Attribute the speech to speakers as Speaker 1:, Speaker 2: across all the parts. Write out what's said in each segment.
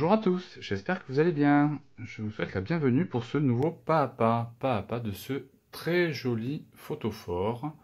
Speaker 1: Bonjour à tous, j'espère que vous allez bien. Je vous souhaite la bienvenue pour ce nouveau pas à pas de ce très joli photophore.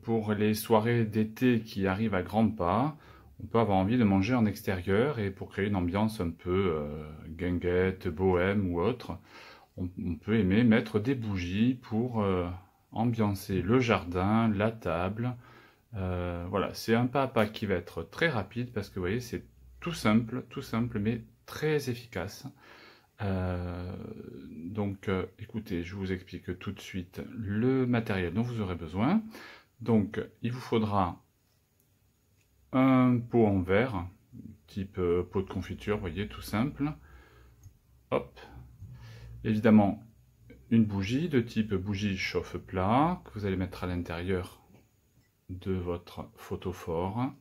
Speaker 1: Pour les soirées d'été qui arrivent à grands pas, on peut avoir envie de manger en extérieur et pour créer une ambiance un peu guinguette, bohème ou autre, on peut aimer mettre des bougies pour ambiancer le jardin, la table. Voilà, c'est un pas à pas qui va être très rapide parce que vous voyez, c'est tout simple, mais très efficace. Écoutez, je vous explique tout de suite le matériel dont vous aurez besoin. Donc, il vous faudra un pot en verre, type pot de confiture, vous voyez, tout simple. Hop. Évidemment, une bougie de type bougie chauffe-plat que vous allez mettre à l'intérieur de votre photophore.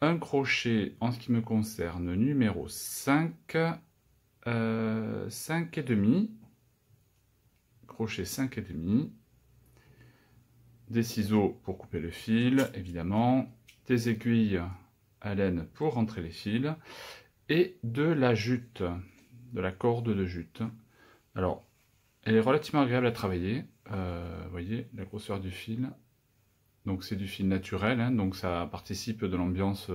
Speaker 1: Un crochet, en ce qui me concerne, numéro 5, 5,5, crochet 5,5, des ciseaux pour couper le fil, évidemment, des aiguilles à laine pour rentrer les fils, et de la jute, de la corde de jute. Alors, elle est relativement agréable à travailler, vous voyez la grosseur du fil. Donc c'est du fil naturel, hein, donc ça participe de l'ambiance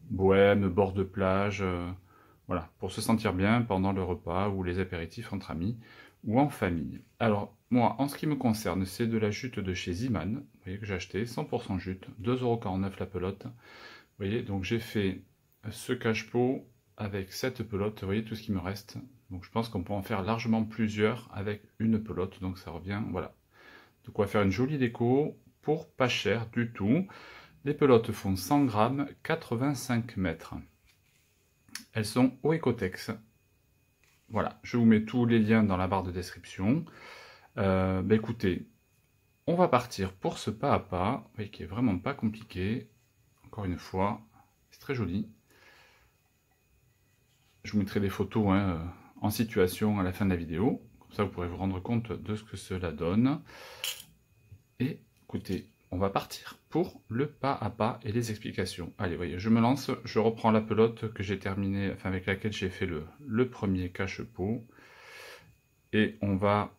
Speaker 1: bohème, bord de plage, voilà, pour se sentir bien pendant le repas ou les apéritifs entre amis ou en famille. Alors moi, en ce qui me concerne, c'est de la jute de chez Ziman, vous voyez que j'ai acheté, 100% jute, 2,49 € la pelote. Vous voyez, donc j'ai fait ce cache-pot avec cette pelote, vous voyez tout ce qui me reste. Donc je pense qu'on peut en faire largement plusieurs avec une pelote, donc ça revient, voilà. De quoi faire une jolie déco pour pas cher du tout. Les pelotes font 100 grammes, 85 mètres. Elles sont au Ecotex. Voilà, je vous mets tous les liens dans la barre de description. Écoutez, on va partir pour ce pas à pas, vous voyez, qui est vraiment pas compliqué. Encore une fois, c'est très joli. Je vous mettrai des photos en situation à la fin de la vidéo. Comme ça, vous pourrez vous rendre compte de ce que cela donne. Et écoutez, on va partir pour le pas à pas et les explications. Allez, voyez, je me lance, je reprends la pelote que j'ai terminée, enfin avec laquelle j'ai fait le premier cache-pot. Et on va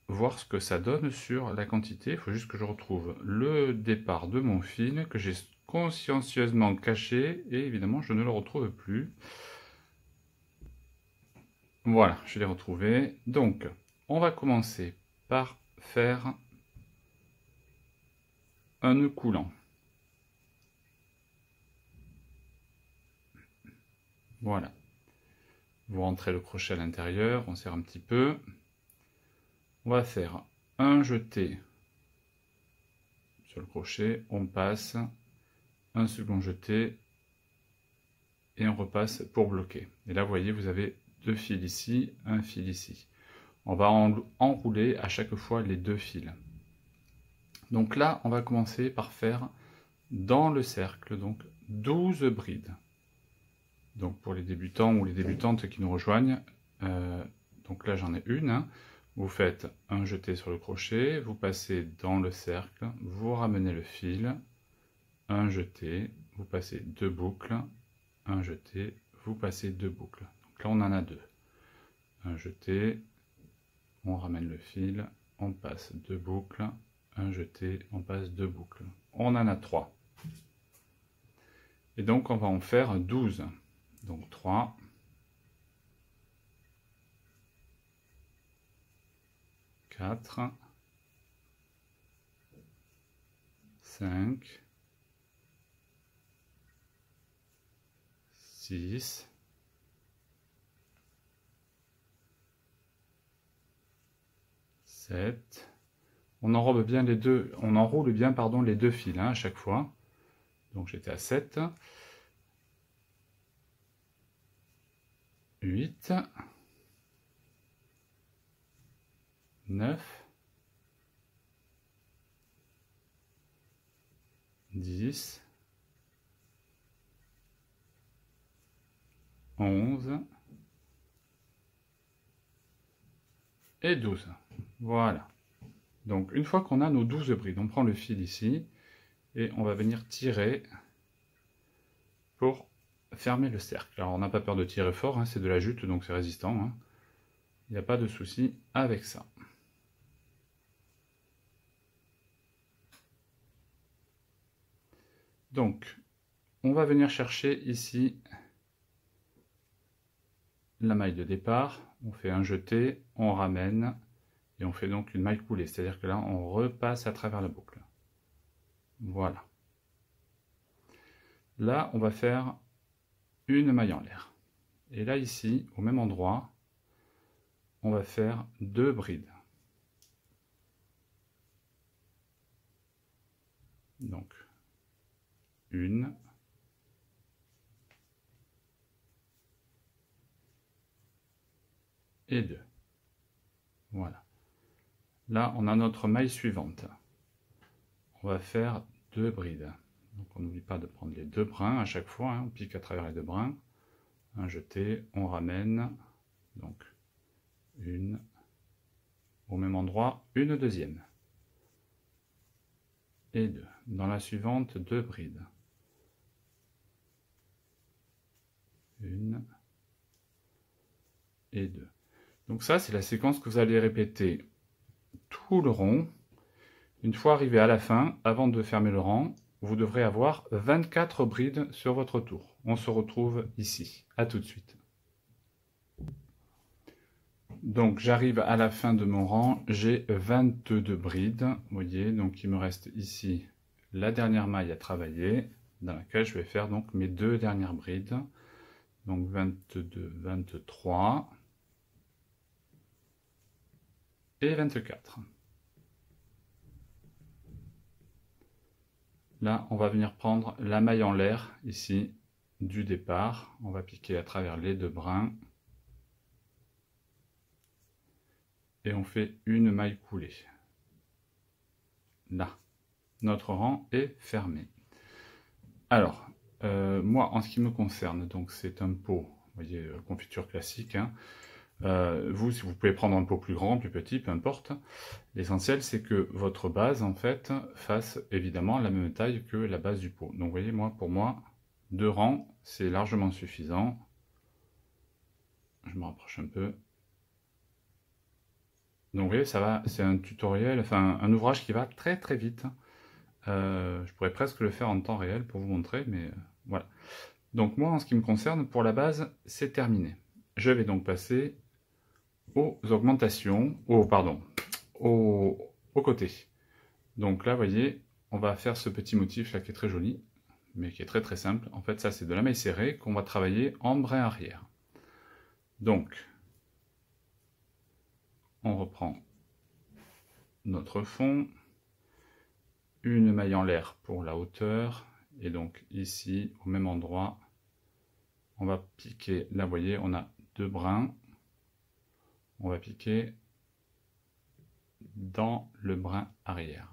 Speaker 1: voir ce que ça donne sur la quantité. Il faut juste que je retrouve le départ de mon fil, que j'ai consciencieusement caché, et évidemment je ne le retrouve plus. Voilà, je l'ai retrouvé. Donc, on va commencer par faire un nœud coulant. Voilà. Vous rentrez le crochet à l'intérieur, on serre un petit peu. On va faire un jeté sur le crochet, on passe, un second jeté, et on repasse pour bloquer. Et là, vous voyez, vous avez deux fils ici, un fil ici. On va enrouler à chaque fois les deux fils. Donc là, on va commencer par faire dans le cercle, donc 12 brides. Donc pour les débutants ou les débutantes qui nous rejoignent, donc là j'en ai une, hein. Vous faites un jeté sur le crochet, vous passez dans le cercle, vous ramenez le fil, un jeté, vous passez deux boucles, un jeté, vous passez deux boucles. Donc là on en a deux. Un jeté, on ramène le fil, on passe deux boucles, un jeté, on passe deux boucles. On en a trois. Et donc on va en faire 12. Donc 3, 4, 5, 6, 7. On enroule bien les deux, les deux fils à chaque fois. Donc j'étais à 7. 8, 9, 10, 11 et 12. Voilà. Donc une fois qu'on a nos 12 brides, on prend le fil ici et on va venir tirer pour fermer le cercle. Alors on n'a pas peur de tirer fort, hein, c'est de la jute, donc c'est résistant. Hein. Il n'y a pas de souci avec ça. Donc, on va venir chercher ici la maille de départ. On fait un jeté, on ramène, et on fait donc une maille coulée. C'est-à-dire que là, on repasse à travers la boucle. Voilà. Là, on va faire une maille en l'air. Et là, ici, au même endroit, on va faire 2 brides. Donc, 1 et 2. Voilà. Là, on a notre maille suivante. On va faire 2 brides. Donc, on n'oublie pas de prendre les 2 brins à chaque fois. Hein, on pique à travers les 2 brins. Un jeté, on ramène. Donc, une au même endroit, une deuxième. Et 2. Dans la suivante, 2 brides. 1 et 2. Donc ça, c'est la séquence que vous allez répéter tout le rond. Une fois arrivé à la fin, avant de fermer le rang, vous devrez avoir 24 brides sur votre tour. On se retrouve ici. À tout de suite. Donc j'arrive à la fin de mon rang, j'ai 22 brides. Vous voyez, donc il me reste ici la dernière maille à travailler, dans laquelle je vais faire donc mes 2 dernières brides. Donc 22, 23 et 24. Là, on va venir prendre la maille en l'air, ici, du départ. On va piquer à travers les 2 brins. Et on fait une maille coulée. Là, notre rang est fermé. Alors, moi, en ce qui me concerne, donc c'est un pot, vous voyez, confiture classique. Hein. Vous, si vous pouvez prendre un pot plus grand, plus petit, peu importe. L'essentiel, c'est que votre base, en fait, fasse évidemment la même taille que la base du pot. Donc, vous voyez, moi, pour moi, 2 rangs, c'est largement suffisant. Je me rapproche un peu. Donc, vous voyez, ça va, c'est un tutoriel, enfin, un ouvrage qui va très très vite. Je pourrais presque le faire en temps réel pour vous montrer, mais voilà. Donc, moi, en ce qui me concerne, pour la base, c'est terminé. Je vais donc passer aux augmentations, aux côtés. Donc là, vous voyez, on va faire ce petit motif là qui est très joli, mais qui est très très simple. En fait, ça, c'est de la maille serrée qu'on va travailler en brin arrière. Donc, on reprend notre fond, une maille en l'air pour la hauteur, et donc ici, au même endroit, on va piquer, là vous voyez, on a 2 brins, on va piquer dans le brin arrière,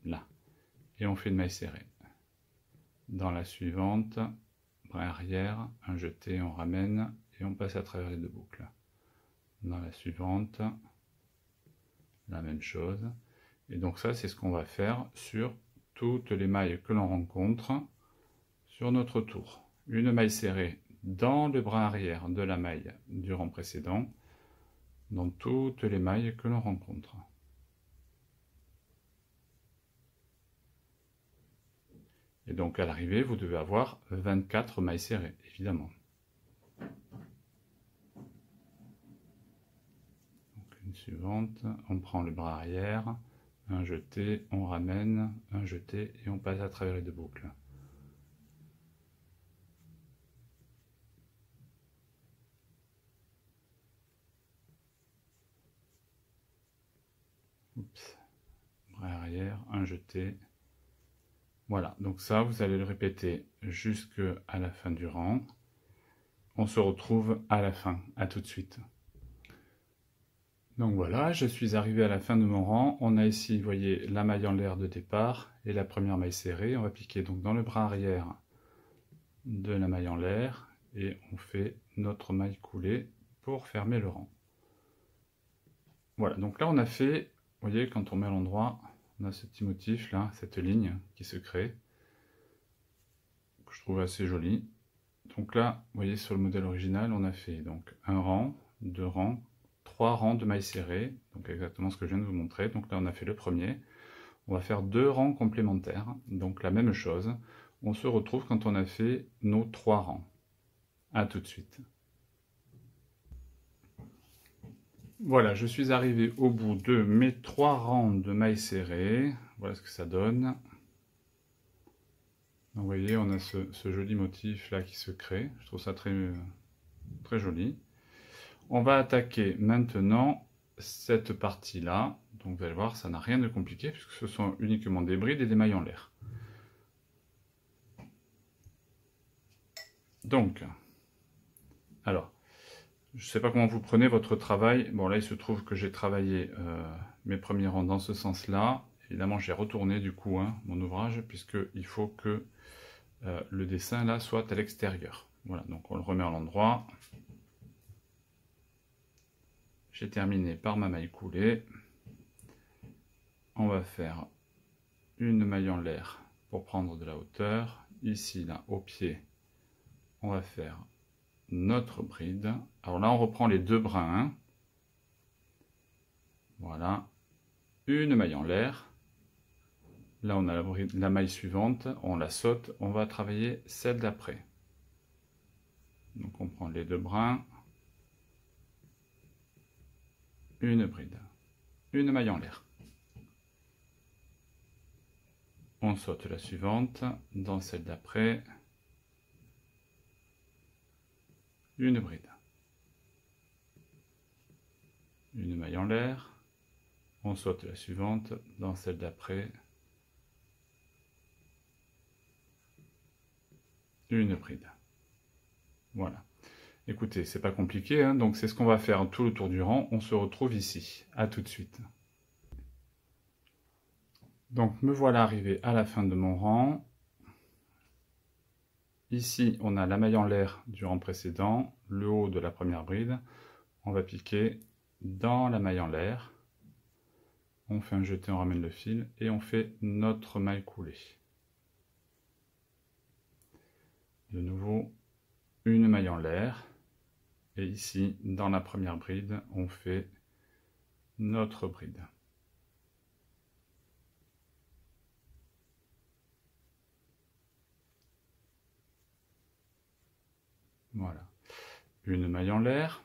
Speaker 1: là, et on fait une maille serrée. Dans la suivante, brin arrière, un jeté, on ramène, et on passe à travers les 2 boucles. Dans la suivante, la même chose. Et donc ça, c'est ce qu'on va faire sur toutes les mailles que l'on rencontre sur notre tour. Une maille serrée dans le brin arrière de la maille du rang précédent, dans toutes les mailles que l'on rencontre. Et donc à l'arrivée, vous devez avoir 24 mailles serrées, évidemment. Donc une suivante, on prend le bras arrière, un jeté, on ramène, un jeté et on passe à travers les 2 boucles. Oups. Bras arrière, un jeté. Voilà, donc ça, vous allez le répéter jusqu'à la fin du rang. On se retrouve à la fin, à tout de suite. Donc voilà, je suis arrivé à la fin de mon rang. On a ici, vous voyez, la maille en l'air de départ et la première maille serrée. On va piquer donc dans le bras arrière de la maille en l'air et on fait notre maille coulée pour fermer le rang. Voilà, donc là on a fait, vous voyez, quand on met à l'endroit, on a ce petit motif là, cette ligne qui se crée, que je trouve assez jolie. Donc là, vous voyez sur le modèle original, on a fait donc un rang, 2 rangs, 3 rangs de mailles serrées, donc exactement ce que je viens de vous montrer. Donc là, on a fait le premier. On va faire 2 rangs complémentaires, donc la même chose. On se retrouve quand on a fait nos 3 rangs. A tout de suite. Voilà, je suis arrivé au bout de mes 3 rangs de mailles serrées. Voilà ce que ça donne. Donc, vous voyez, on a ce joli motif là qui se crée. Je trouve ça très, très joli. On va attaquer maintenant cette partie-là. Donc vous allez voir, ça n'a rien de compliqué puisque ce sont uniquement des brides et des mailles en l'air. Donc, alors, je ne sais pas comment vous prenez votre travail. Bon là, il se trouve que j'ai travaillé mes premiers rangs dans ce sens-là. Évidemment, j'ai retourné du coup mon ouvrage puisqu'il faut que le dessin là soit à l'extérieur. Voilà, donc on le remet à l'endroit. J'ai terminé par ma maille coulée. On va faire une maille en l'air pour prendre de la hauteur. Ici, là, au pied, on va faire notre bride. Alors là, on reprend les 2 brins. Voilà. Une maille en l'air. Là, on a la maille suivante. On la saute. On va travailler celle d'après. Donc, on prend les 2 brins. Une bride. Une maille en l'air. On saute la suivante. Dans celle d'après, une bride. Une maille en l'air. On saute la suivante. Dans celle d'après, une bride. Voilà. Écoutez, c'est pas compliqué, hein, donc c'est ce qu'on va faire tout le tour du rang. On se retrouve ici. À tout de suite. Donc me voilà arrivé à la fin de mon rang. Ici, on a la maille en l'air du rang précédent, le haut de la première bride. On va piquer dans la maille en l'air. On fait un jeté, on ramène le fil et on fait notre maille coulée. De nouveau, une maille en l'air. Et ici, dans la première bride, on fait notre bride. Voilà. Une maille en l'air.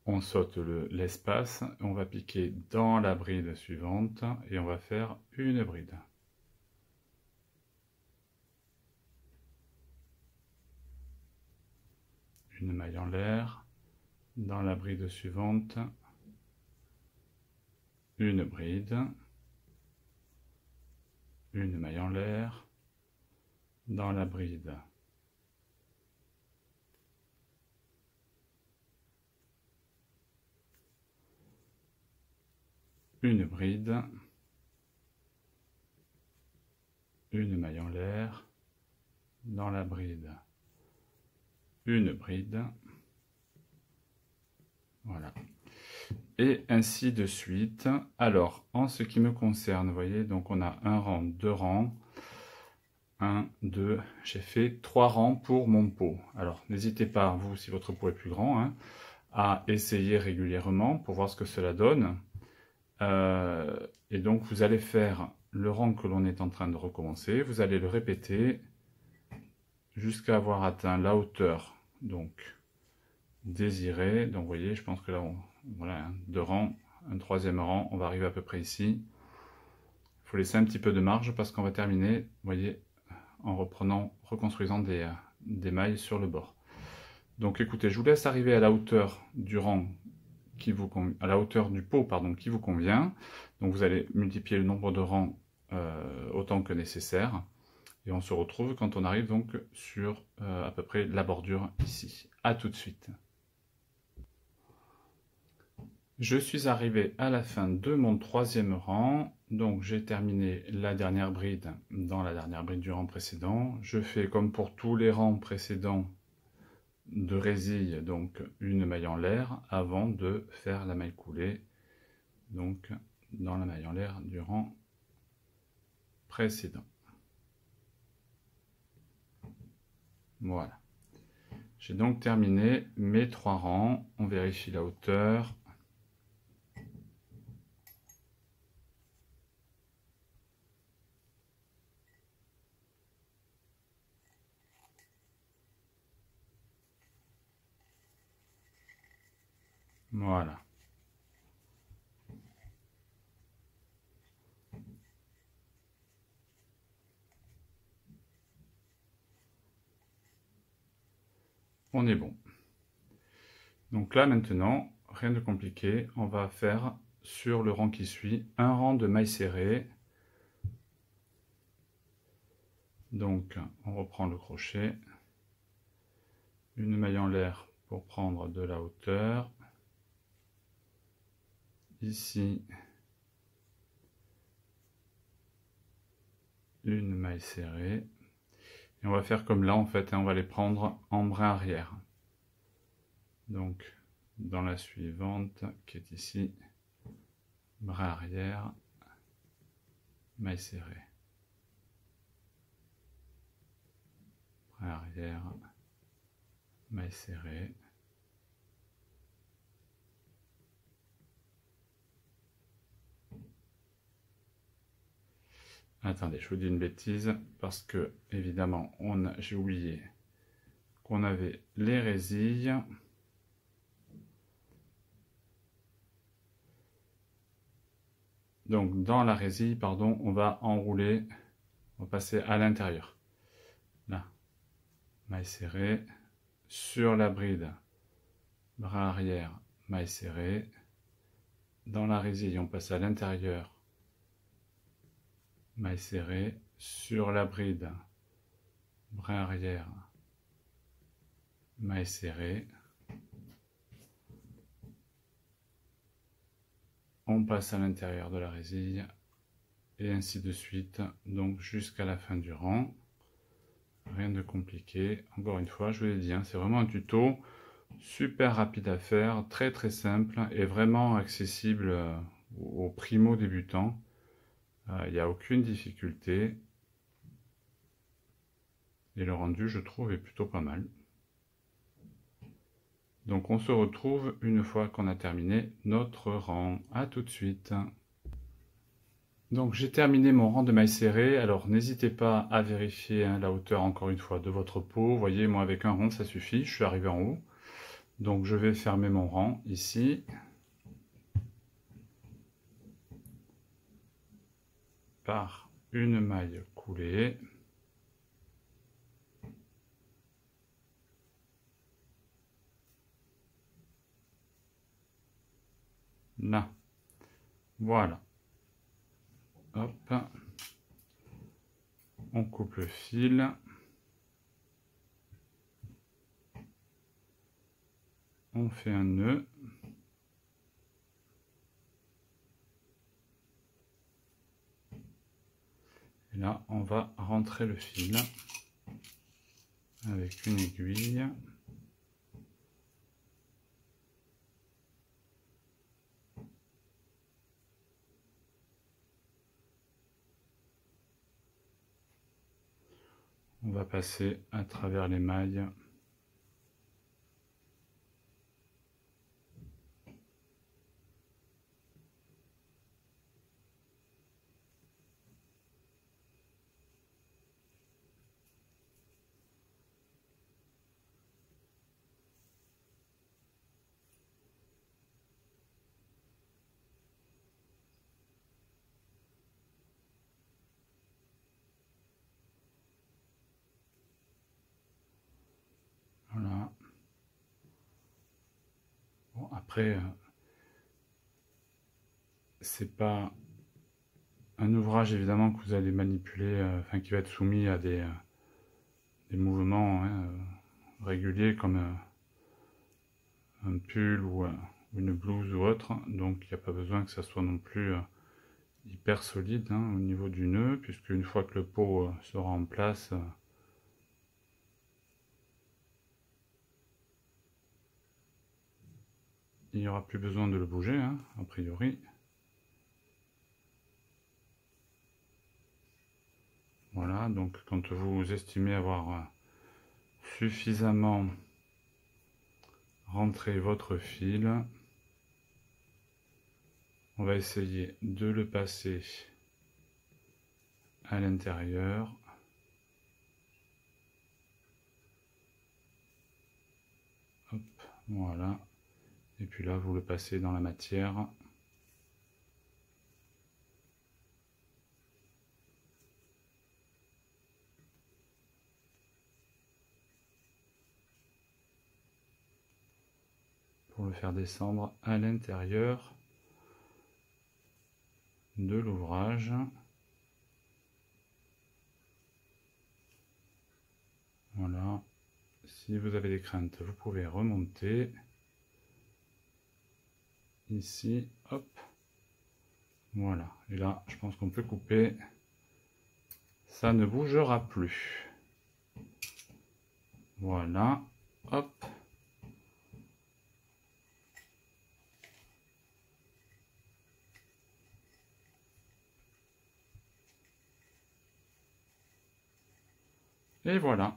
Speaker 1: On saute l'espace, on va piquer dans la bride suivante et on va faire une bride. Une maille en l'air, dans la bride suivante, une bride, une maille en l'air, dans la bride, une bride, une maille en l'air, dans la bride, une bride, voilà. Et ainsi de suite. Alors, en ce qui me concerne, vous voyez, donc on a un rang, 2 rangs, 1, 2, j'ai fait 3 rangs pour mon pot. Alors, n'hésitez pas, vous, si votre pot est plus grand, hein, à essayer régulièrement pour voir ce que cela donne. Et donc, vous allez faire le rang que l'on est en train de recommencer. Vous allez le répéter jusqu'à avoir atteint la hauteur donc désirée. Donc, vous voyez, je pense que là, voilà, 2 rangs, un 3e rang, on va arriver à peu près ici. Il faut laisser un petit peu de marge parce qu'on va terminer, vous voyez, en reconstruisant des mailles sur le bord. Donc écoutez, je vous laisse arriver à la hauteur du rang à la hauteur du pot pardon, qui vous convient. Donc vous allez multiplier le nombre de rangs autant que nécessaire. Et on se retrouve quand on arrive donc sur à peu près la bordure ici. A tout de suite. Je suis arrivé à la fin de mon 3e rang, donc j'ai terminé la dernière bride dans la dernière bride du rang précédent. Je fais comme pour tous les rangs précédents de résille, donc une maille en l'air avant de faire la maille coulée, donc dans la maille en l'air du rang précédent. Voilà. J'ai donc terminé mes 3 rangs. On vérifie la hauteur. Voilà. On est bon. Donc là maintenant, rien de compliqué, on va faire sur le rang qui suit un rang de mailles serrées. Donc on reprend le crochet, une maille en l'air pour prendre de la hauteur. Ici, une maille serrée. Et on va faire comme là en fait, on va les prendre en brin arrière. Donc dans la suivante qui est ici, brin arrière, maille serrée. Brin arrière, maille serrée. Attendez, je vous dis une bêtise, parce que, évidemment, j'ai oublié qu'on avait les résilles. Donc, dans la résille, pardon, on va enrouler, on va passer à l'intérieur. Là, maille serrée, sur la bride, bras arrière, maille serrée. Dans la résille, on passe à l'intérieur, maille serrée, sur la bride, brin arrière, maille serrée. On passe à l'intérieur de la résille et ainsi de suite, donc jusqu'à la fin du rang. Rien de compliqué. Encore une fois, je vous l'ai dit, c'est vraiment un tuto super rapide à faire, très très simple et vraiment accessible aux primo débutants. Il n'y a aucune difficulté et le rendu, je trouve, est plutôt pas mal. Donc on se retrouve une fois qu'on a terminé notre rang. À tout de suite. Donc j'ai terminé mon rang de mailles serrées. Alors n'hésitez pas à vérifier la hauteur encore une fois de votre peau. Vous voyez, moi avec un rond ça suffit. Je suis arrivé en haut. Donc je vais fermer mon rang ici. Par une maille coulée. Là. Voilà. Hop. On coupe le fil. On fait un nœud. Et là, on va rentrer le fil avec une aiguille. On va passer à travers les mailles. Voilà. Bon, après, c'est pas un ouvrage évidemment que vous allez manipuler, enfin qui va être soumis à des mouvements réguliers comme un pull ou une blouse ou autre. Donc il n'y a pas besoin que ça soit non plus hyper solide au niveau du nœud, puisque une fois que le pot sera en place, il n'y aura plus besoin de le bouger, a priori. Voilà, donc quand vous estimez avoir suffisamment rentrer votre fil. On va essayer de le passer à l'intérieur. Hop, voilà. Et puis là, vous le passez dans la matière. Pour le faire descendre à l'intérieur de l'ouvrage. Voilà. Si vous avez des craintes, vous pouvez remonter. Ici, hop. Voilà. Et là, je pense qu'on peut couper. Ça ne bougera plus. Voilà. Hop. Et voilà.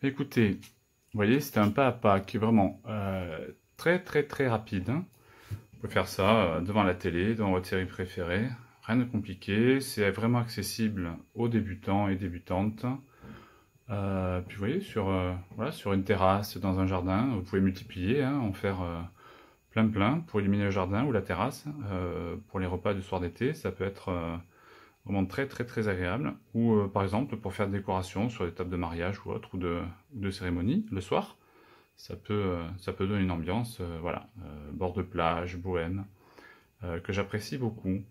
Speaker 1: Écoutez, vous voyez, c'est un pas à pas qui est vraiment très rapide. Hein. Vous pouvez faire ça devant la télé, devant votre série préférée. Rien de compliqué, c'est vraiment accessible aux débutants et débutantes. Puis vous voyez, voilà, sur une terrasse, dans un jardin, vous pouvez multiplier, hein, en faire plein pour illuminer le jardin ou la terrasse. Pour les repas du soir d'été, ça peut être vraiment très agréable. Ou par exemple pour faire des décorations sur des tables de mariage ou autre, ou de cérémonie le soir. Ça peut donner une ambiance, voilà, bord de plage, bohème, que j'apprécie beaucoup.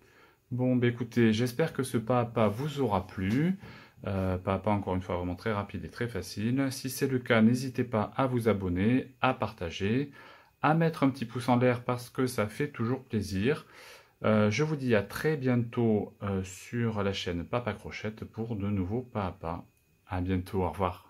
Speaker 1: Bon, bah écoutez, j'espère que ce pas à pas vous aura plu. Pas à pas, encore une fois, vraiment très rapide et très facile. Si c'est le cas, n'hésitez pas à vous abonner, à partager, à mettre un petit pouce en l'air parce que ça fait toujours plaisir. Je vous dis à très bientôt sur la chaîne Papa Crochette pour de nouveaux pas à pas. À bientôt, au revoir.